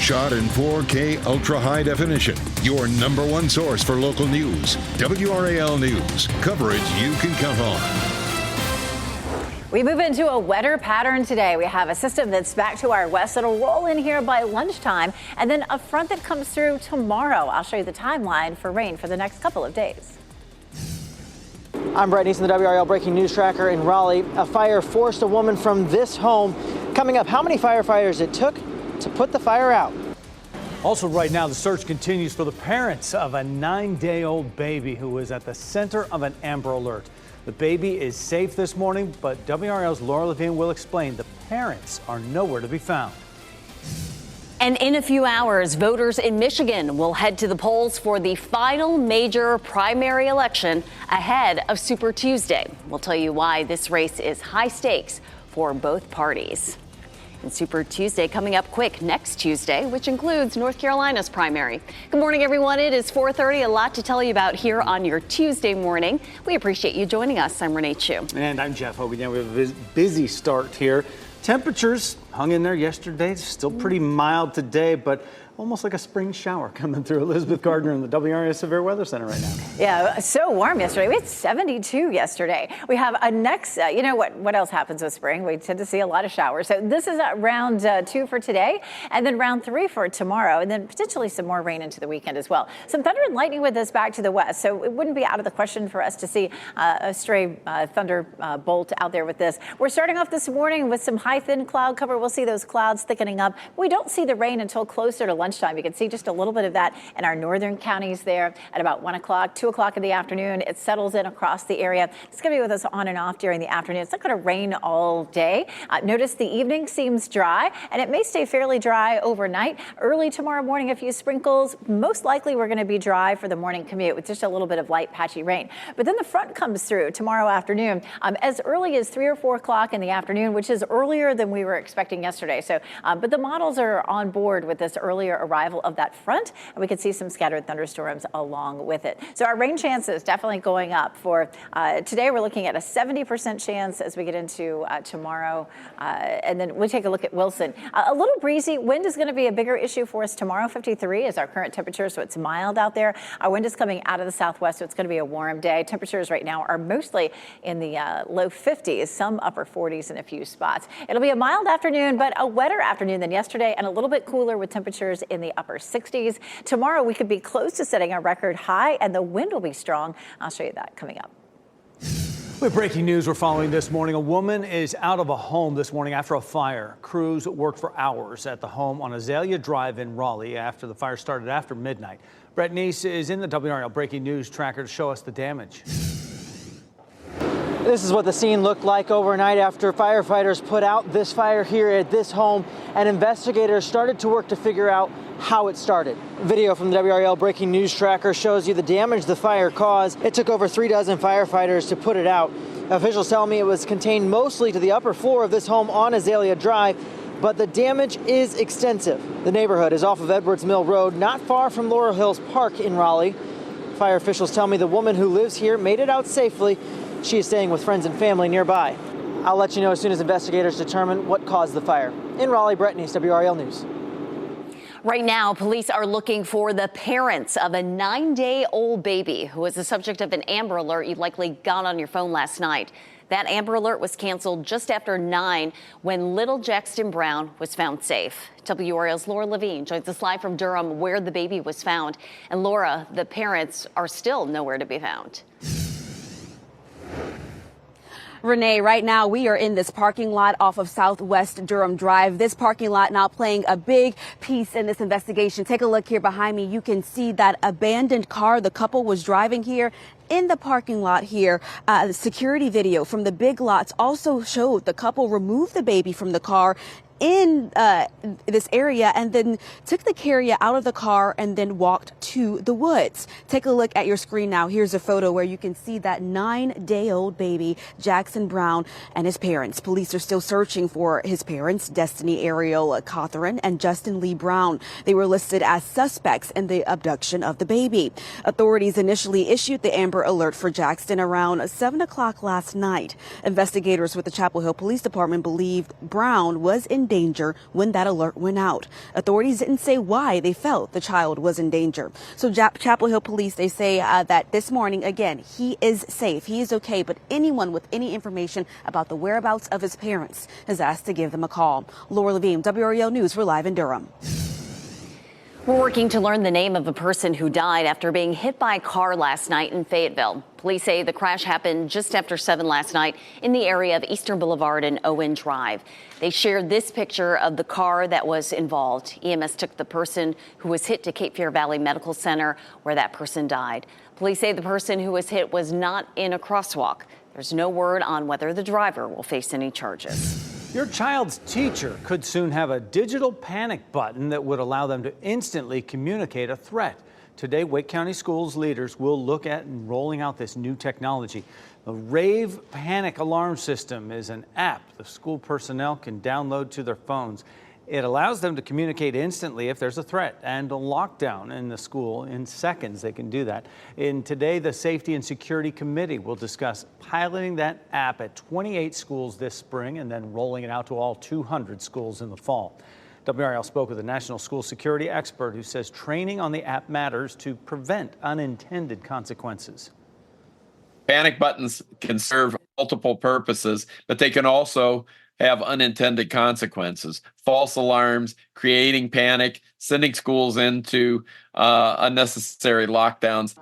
Shot in 4K ultra high definition. Your #1 source for local news. WRAL News. Coverage you can count on. We move into a wetter pattern today. We have a system that's back to our west that'll roll in here by lunchtime, and then a front that comes through tomorrow. I'll show you the timeline for rain for the next couple of days. I'm Brett Neeson, the WRAL Breaking News Tracker in Raleigh. A fire forced a woman from this home. Coming up, how many firefighters it took to put the fire out. Also right now, the search continues for the parents of a 9-day-old baby who was at the center of an Amber Alert. The baby is safe this morning, but WRAL's Laura Levine will explain the parents are nowhere to be found. And in a few hours, voters in Michigan will head to the polls for the final major primary election ahead of Super Tuesday. We'll tell you why this race is high stakes for both parties. And Super Tuesday coming up quick next Tuesday, which includes North Carolina's primary. Good morning, everyone. It is 4:30. A lot to tell you about here on your Tuesday morning. We appreciate you joining us. I'm Renee Chu. And I'm Jeff Hogan. Yeah, we have a busy start here. Temperatures hung in there yesterday. Still pretty mild today, but almost like a spring shower coming through. Elizabeth Gardner in the WRAL Severe Weather Center right now. Yeah, so warm yesterday. We had 72 yesterday. We have a next, you know what else happens with spring? We tend to see a lot of showers. So this is round 2 for today, and then round 3 for tomorrow, and then potentially some more rain into the weekend as well. Some thunder and lightning with us back to the west, so it wouldn't be out of the question for us to see a stray thunder bolt out there with this. We're starting off this morning with some high thin cloud cover. We'll see those clouds thickening up. We don't see the rain until closer to lunchtime. You can see just a little bit of that in our northern counties there at about 1 o'clock, 2 o'clock in the afternoon. It settles in across the area. It's going to be with us on and off during the afternoon. It's not going to rain all day. Notice the evening seems dry, and it may stay fairly dry overnight. Early tomorrow morning, a few sprinkles. Most likely we're going to be dry for the morning commute with just a little bit of light patchy rain. But then the front comes through tomorrow afternoon as early as 3 or 4 o'clock in the afternoon, which is earlier than we were expecting yesterday. So, but the models are on board with this earlier arrival of that front, and we could see some scattered thunderstorms along with it. So our rain chances definitely going up for today. We're looking at a 70% chance as we get into tomorrow, and then we'll take a look at Wilson. A little breezy. Wind is going to be a bigger issue for us tomorrow. 53 is our current temperature, so it's mild out there. Our wind is coming out of the southwest, so it's going to be a warm day. Temperatures right now are mostly in the low 50s, some upper 40s in a few spots. It'll be a mild afternoon, but a wetter afternoon than yesterday, and a little bit cooler with temperatures in the upper 60s. Tomorrow we could be close to setting a record high, and the wind will be strong. I'll show you that coming up. With breaking news we're following this morning, a woman is out of a home this morning after a fire. Crews worked for hours at the home on Azalea Drive in Raleigh after the fire started after midnight. Brett Neese is in the WRAL Breaking News Tracker to show us the damage. This is what the scene looked like overnight after firefighters put out this fire here at this home, and investigators started to work to figure out how it started. Video from the WRAL Breaking News Tracker shows you the damage the fire caused. It took over 36 firefighters to put it out. Officials tell me it was contained mostly to the upper floor of this home on Azalea Drive, but the damage is extensive. The neighborhood is off of Edwards Mill Road, not far from Laurel Hills Park in Raleigh. Fire officials tell me the woman who lives here made it out safely. She is staying with friends and family nearby. I'll let you know as soon as investigators determine what caused the fire. In Raleigh, Brett Neese, WRAL News. Right now, police are looking for the parents of a 9-day-old baby who was the subject of an Amber Alert you likely got on your phone last night. That Amber Alert was canceled just after 9 when little Jackson Brown was found safe. WRAL's Laura Levine joins us live from Durham, where the baby was found. And Laura, the parents are still nowhere to be found. Renee, right now we are in this parking lot off of Southwest Durham Drive. This parking lot now playing a big piece in this investigation. Take a look here behind me. You can see that abandoned car the couple was driving here in the parking lot here. The security video from the Big Lots also showed the couple remove the baby from the car in this area and then took the carrier out of the car and then walked to the woods. Take a look at your screen now. Here's a photo where you can see that 9-day-old baby, Jackson Brown, and his parents. Police are still searching for his parents, Destiny Ariel Cawthorn and Justin Lee Brown. They were listed as suspects in the abduction of the baby. Authorities initially issued the Amber Alert for Jackson around 7 o'clock last night. Investigators with the Chapel Hill Police Department believed Brown was in danger when that alert went out. Authorities didn't say why they felt the child was in danger. So Chapel Hill police, they say that this morning, again, he is safe. He is okay. But anyone with any information about the whereabouts of his parents is asked to give them a call. Laura Levine, WRAL News. We're live in Durham. We're working to learn the name of a person who died after being hit by a car last night in Fayetteville. Police say the crash happened just after 7 last night in the area of Eastern Boulevard and Owen Drive. They shared this picture of the car that was involved. EMS took the person who was hit to Cape Fear Valley Medical Center, where that person died. Police say the person who was hit was not in a crosswalk. There's no word on whether the driver will face any charges. Your child's teacher could soon have a digital panic button that would allow them to instantly communicate a threat. Today, Wake County Schools leaders will look at rolling out this new technology. The Rave Panic Alarm System is an app the school personnel can download to their phones. It allows them to communicate instantly if there's a threat and a lockdown in the school. In seconds, they can do that. Today, the Safety and Security Committee will discuss piloting that app at 28 schools this spring and then rolling it out to all 200 schools in the fall. WRAL spoke with a national school security expert who says training on the app matters to prevent unintended consequences. Panic buttons can serve multiple purposes, but they can also have unintended consequences. False alarms, creating panic, sending schools into unnecessary lockdowns.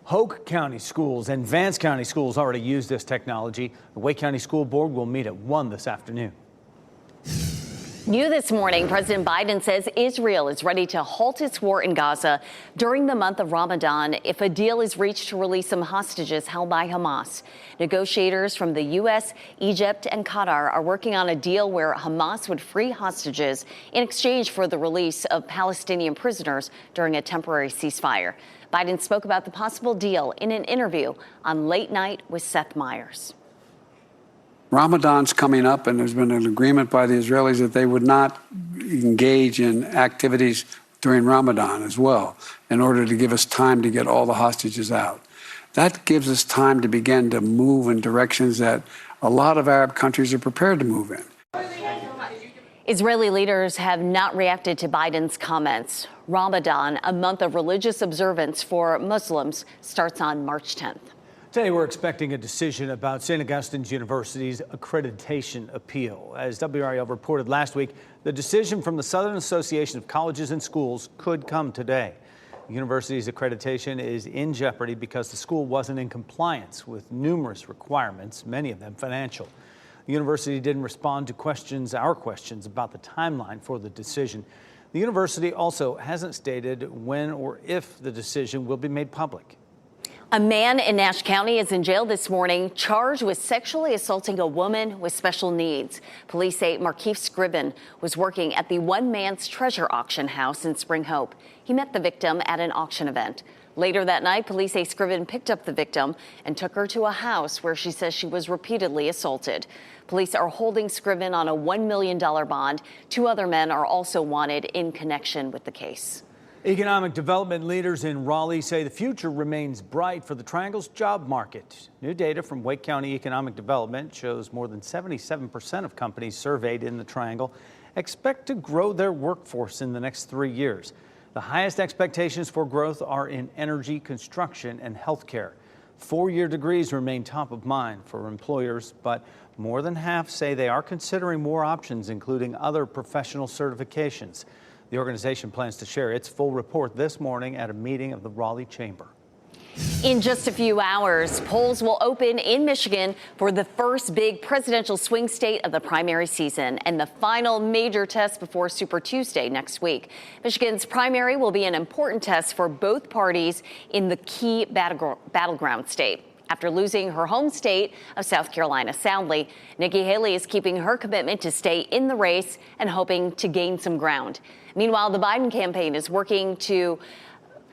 Hoke County Schools and Vance County Schools already use this technology. The Wake County School Board will meet at 1 this afternoon. New this morning, President Biden says Israel is ready to halt its war in Gaza during the month of Ramadan if a deal is reached to release some hostages held by Hamas. Negotiators from the U.S., Egypt, and Qatar are working on a deal where Hamas would free hostages in exchange for the release of Palestinian prisoners during a temporary ceasefire. Biden spoke about the possible deal in an interview on Late Night with Seth Meyers. Ramadan's coming up, and there's been an agreement by the Israelis that they would not engage in activities during Ramadan as well, in order to give us time to get all the hostages out. That gives us time to begin to move in directions that a lot of Arab countries are prepared to move in. Israeli leaders have not reacted to Biden's comments. Ramadan, a month of religious observance for Muslims, starts on March 10th. Today, we're expecting a decision about St. Augustine's University's accreditation appeal. As WRAL reported last week, the decision from the Southern Association of Colleges and Schools could come today. The university's accreditation is in jeopardy because the school wasn't in compliance with numerous requirements, many of them financial. The university didn't respond to our questions about the timeline for the decision. The university also hasn't stated when or if the decision will be made public. A man in Nash County is in jail this morning, charged with sexually assaulting a woman with special needs. Police say Markeith Scriven was working at the One Man's Treasure auction house in Spring Hope. He met the victim at an auction event. Later that night, police say Scriven picked up the victim and took her to a house where she says she was repeatedly assaulted. Police are holding Scriven on a $1 million bond. 2 other men are also wanted in connection with the case. Economic development leaders in Raleigh say the future remains bright for the Triangle's job market. New data from Wake County Economic Development shows more than 77% of companies surveyed in the Triangle expect to grow their workforce in the next 3 years. The highest expectations for growth are in energy, construction, and healthcare. 4-year degrees remain top of mind for employers, but more than half say they are considering more options, including other professional certifications. The organization plans to share its full report this morning at a meeting of the Raleigh Chamber. In just a few hours, polls will open in Michigan for the first big presidential swing state of the primary season and the final major test before Super Tuesday next week. Michigan's primary will be an important test for both parties in the key battleground state. After losing her home state of South Carolina soundly, Nikki Haley is keeping her commitment to stay in the race and hoping to gain some ground. Meanwhile, the Biden campaign is working to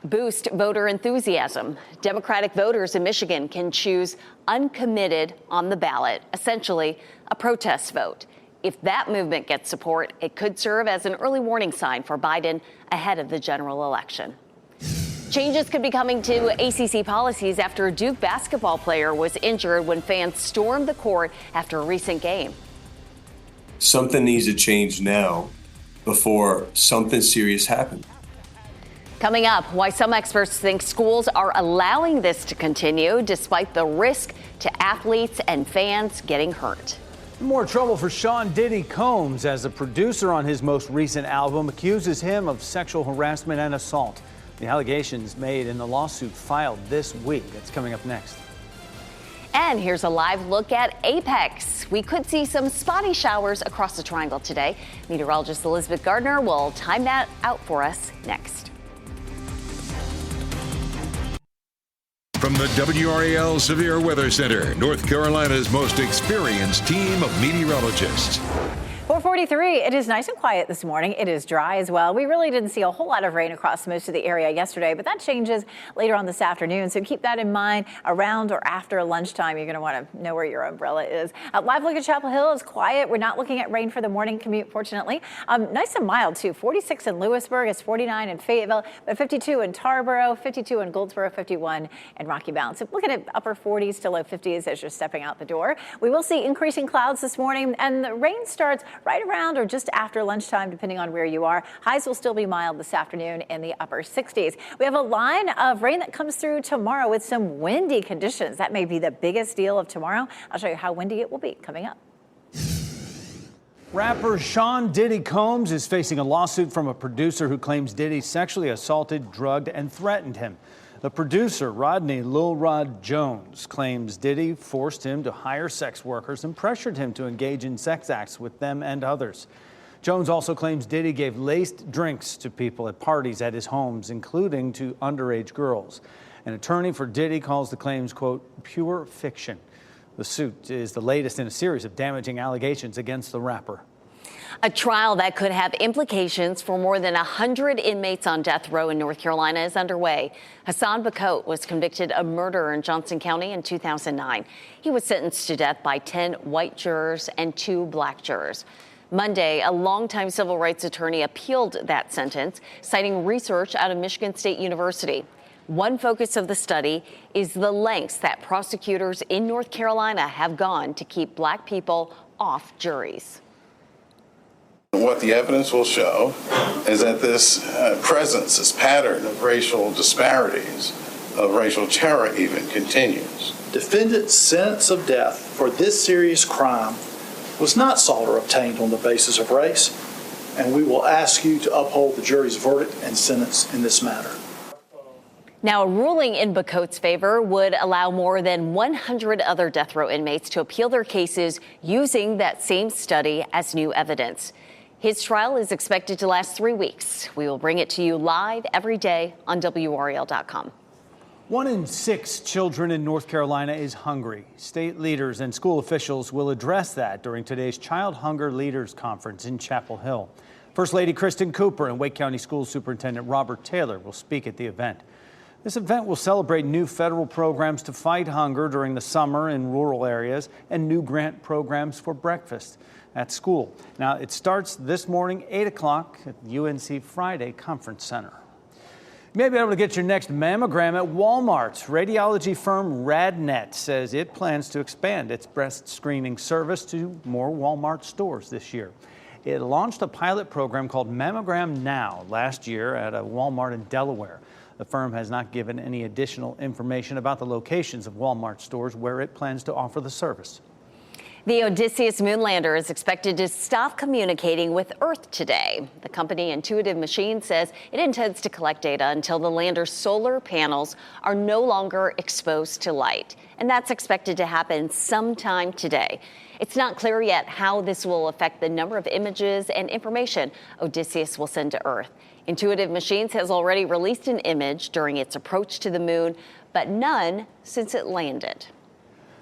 boost voter enthusiasm. Democratic voters in Michigan can choose uncommitted on the ballot, essentially a protest vote. If that movement gets support, it could serve as an early warning sign for Biden ahead of the general election. Changes could be coming to ACC policies after a Duke basketball player was injured when fans stormed the court after a recent game. something needs to change now before something serious happens. Coming up, why some experts think schools are allowing this to continue despite the risk to athletes and fans getting hurt. More trouble for Sean Diddy Combs as the producer on his most recent album accuses him of sexual harassment and assault. The allegations made in the lawsuit filed this week. That's coming up next. And here's a live look at Apex. We could see some spotty showers across the triangle today. Meteorologist Elizabeth Gardner will time that out for us next. From the WRAL Severe Weather Center, North Carolina's most experienced team of meteorologists. 4:43. It is nice and quiet this morning. It is dry as well. We really didn't see a whole lot of rain across most of the area yesterday, but that changes later on this afternoon. So keep that in mind around or after lunchtime. You're going to want to know where your umbrella is. Live look at Chapel Hill is quiet. We're not looking at rain for the morning commute, fortunately. Nice and mild, too. 46 in Lewisburg. It's 49 in Fayetteville, but 52 in Tarboro, 52 in Goldsboro, 51 in Rocky Mount. So looking at upper 40s to low 50s as you're stepping out the door. We will see increasing clouds this morning, and the rain starts right around or just after lunchtime, depending on where you are. Highs will still be mild this afternoon in the upper 60s. We have a line of rain that comes through tomorrow with some windy conditions. That may be the biggest deal of tomorrow. I'll show you how windy it will be coming up. Rapper Sean Diddy Combs is facing a lawsuit from a producer who claims Diddy sexually assaulted, drugged, and threatened him. The producer, Rodney Lil Rod Jones, claims Diddy forced him to hire sex workers and pressured him to engage in sex acts with them and others. Jones also claims Diddy gave laced drinks to people at parties at his homes, including to underage girls. An attorney for Diddy calls the claims, quote, pure fiction. The suit is the latest in a series of damaging allegations against the rapper. A trial that could have implications for more than 100 inmates on death row in North Carolina is underway. Hassan Bacote was convicted of murder in Johnson County in 2009. He was sentenced to death by 10 white jurors and 2 black jurors. Monday, a longtime civil rights attorney appealed that sentence, citing research out of Michigan State University. One focus of the study is the lengths that prosecutors in North Carolina have gone to keep black people off juries. What the evidence will show is that this presence, this pattern of racial disparities, of racial terror even, continues. Defendant's sentence of death for this serious crime was not sought or obtained on the basis of race, and we will ask you to uphold the jury's verdict and sentence in this matter. Now, a ruling in Bacote's favor would allow more than 100 other death row inmates to appeal their cases using that same study as new evidence. His trial is expected to last 3 weeks. We will bring it to you live every day on WRAL.com. 1 in 6 children in North Carolina is hungry. State leaders and school officials will address that during today's Child Hunger Leaders Conference in Chapel Hill. First Lady Kristen Cooper and Wake County School Superintendent Robert Taylor will speak at the event. This event will celebrate new federal programs to fight hunger during the summer in rural areas and new grant programs for breakfast at school. Now, it starts this morning, 8 o'clock at the UNC Friday Conference Center. You may be able to get your next mammogram at Walmart. Radiology firm RadNet says it plans to expand its breast screening service to more Walmart stores this year. It launched a pilot program called Mammogram Now last year at a Walmart in Delaware. The firm has not given any additional information about the locations of Walmart stores where it plans to offer the service. The Odysseus moonlander is expected to stop communicating with Earth today. The company Intuitive Machines says it intends to collect data until the lander's solar panels are no longer exposed to light. And that's expected to happen sometime today. It's not clear yet how this will affect the number of images and information Odysseus will send to Earth. Intuitive Machines has already released an image during its approach to the moon, but none since it landed.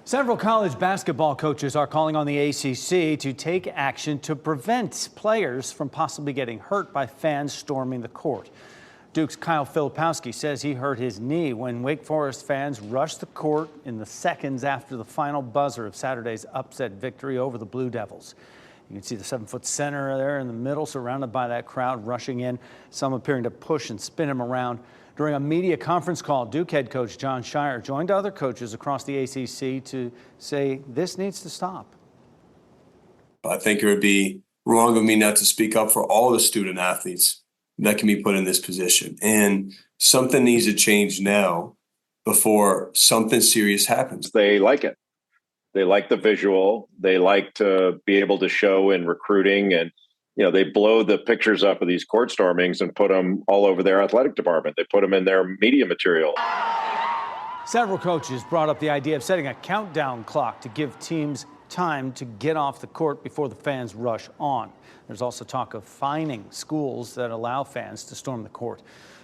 Several college basketball coaches are calling on the ACC to take action to prevent players from possibly getting hurt by fans storming the court. Duke's Kyle Filipowski says he hurt his knee when Wake Forest fans rushed the court in the seconds after the final buzzer of Saturday's upset victory over the Blue Devils. You can see the 7-foot center there in the middle, surrounded by that crowd rushing in, some appearing to push and spin him around. During a media conference call, Duke head coach John Shire joined other coaches across the ACC to say this needs to stop. But I think it would be wrong of me not to speak up for all the student athletes that can be put in this position. And something needs to change now before something serious happens. They like it. They like the visual. They like to be able to show in recruiting. And, they blow the pictures up of these court stormings and put them all over their athletic department. They put them in their media material. Several coaches brought up the idea of setting a countdown clock to give teams time to get off the court before the fans rush on. There's also talk of fining schools that allow fans to storm the court.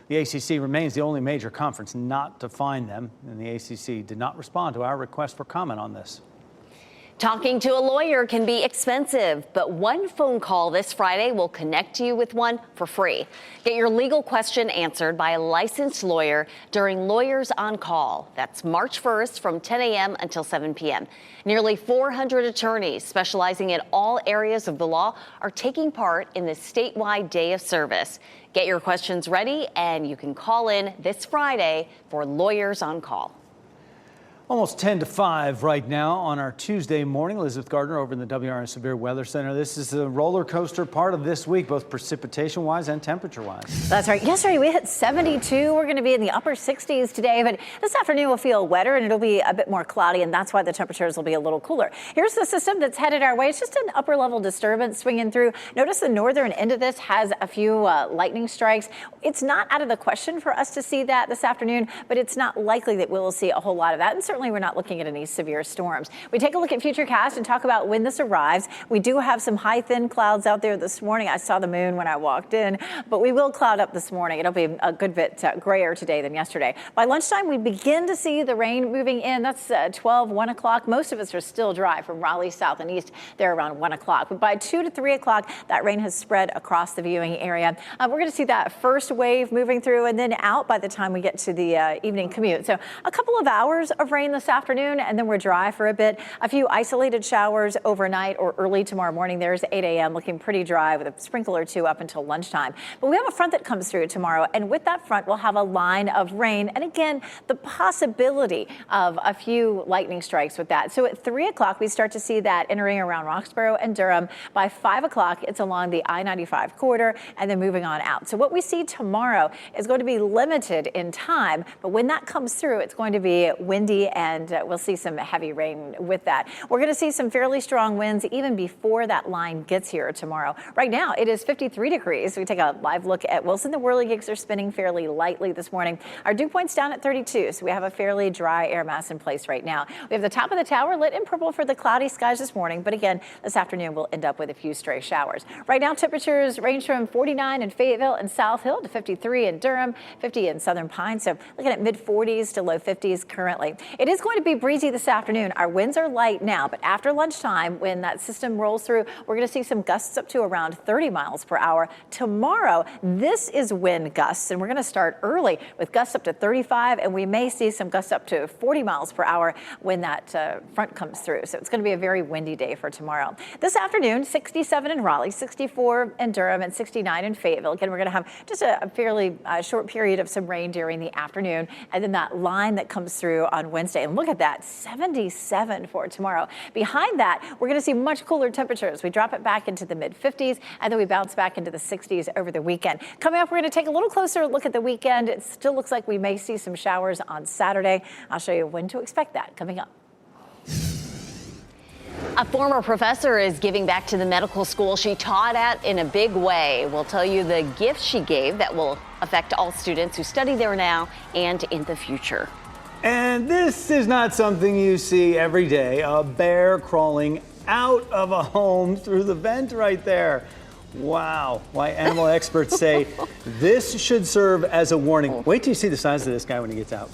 The ACC remains the only major conference not to fine them, and the ACC did not respond to our request for comment on this. Talking to a lawyer can be expensive, but one phone call this Friday will connect you with one for free. Get your legal question answered by a licensed lawyer during Lawyers on Call. That's March 1st from 10 a.m. until 7 p.m. Nearly 400 attorneys specializing in all areas of the law are taking part in this statewide day of service. Get your questions ready, and you can call in this Friday for Lawyers on Call. Almost 10 to 5 right now on our Tuesday morning. Elizabeth Gardner over in the WRAL Severe Weather Center. This is the roller coaster part of this week, both precipitation-wise and temperature-wise. That's right. Yesterday we hit 72. We're going to be in the upper 60s today, but this afternoon will feel wetter and it'll be a bit more cloudy, and that's why the temperatures will be a little cooler. Here's the system that's headed our way. It's just an upper-level disturbance swinging through. Notice the northern end of this has a few lightning strikes. It's not out of the question for us to see that this afternoon, but it's not likely that we'll see a whole lot of that, and certainly we're not looking at any severe storms. We take a look at Futurecast and talk about when this arrives. We do have some high, thin clouds out there this morning. I saw the moon when I walked in, but we will cloud up this morning. It'll be a good bit grayer today than yesterday. By lunchtime, we begin to see the rain moving in. That's 12, 1 o'clock. Most of us are still dry from Raleigh south and east there around 1 o'clock. But by 2 to 3 o'clock, that rain has spread across the viewing area. We're going to see that first wave moving through and then out by the time we get to the evening commute. So a couple of hours of rain this afternoon, and then we're dry for a bit. A few isolated showers overnight or early tomorrow morning. There's 8 a.m. looking pretty dry with a sprinkle or two up until lunchtime. But we have a front that comes through tomorrow, and with that front, we'll have a line of rain. And again, the possibility of a few lightning strikes with that. So at 3 o'clock, we start to see that entering around Roxborough and Durham. By 5 o'clock, it's along the I-95 corridor and then moving on out. So what we see tomorrow is going to be limited in time, but when that comes through, it's going to be windy, and we'll see some heavy rain with that. We're going to see some fairly strong winds even before that line gets here tomorrow. Right now, it is 53 degrees. We take a live look at Wilson. The whirligigs are spinning fairly lightly this morning. Our dew point's down at 32, so we have a fairly dry air mass in place right now. We have the top of the tower lit in purple for the cloudy skies this morning, but again, this afternoon we'll end up with a few stray showers. Right now, temperatures range from 49 in Fayetteville and South Hill to 53 in Durham, 50 in Southern Pines, so looking at mid-40s to low 50s currently. It is going to be breezy this afternoon. Our winds are light now, but after lunchtime, when that system rolls through, we're going to see some gusts up to around 30 miles per hour. Tomorrow, this is wind gusts, and we're going to start early with gusts up to 35, and we may see some gusts up to 40 miles per hour when that front comes through. So it's going to be a very windy day for tomorrow. This afternoon, 67 in Raleigh, 64 in Durham, and 69 in Fayetteville. Again, we're going to have just a fairly short period of some rain during the afternoon, and then that line that comes through on Wednesday. And look at that, 77 for tomorrow. Behind that, we're going to see much cooler temperatures. We drop it back into the mid-50s, and then we bounce back into the 60s over the weekend. Coming up, we're going to take a little closer look at the weekend. It still looks like we may see some showers on Saturday. I'll show you when to expect that coming up. A former professor is giving back to the medical school she taught at in a big way. We'll tell you the gifts she gave that will affect all students who study there now and in the future. And this is not something you see every day, a bear crawling out of a home through the vent right there. Wow. Why animal experts say this should serve as a warning. Wait till you see the size of this guy when he gets out.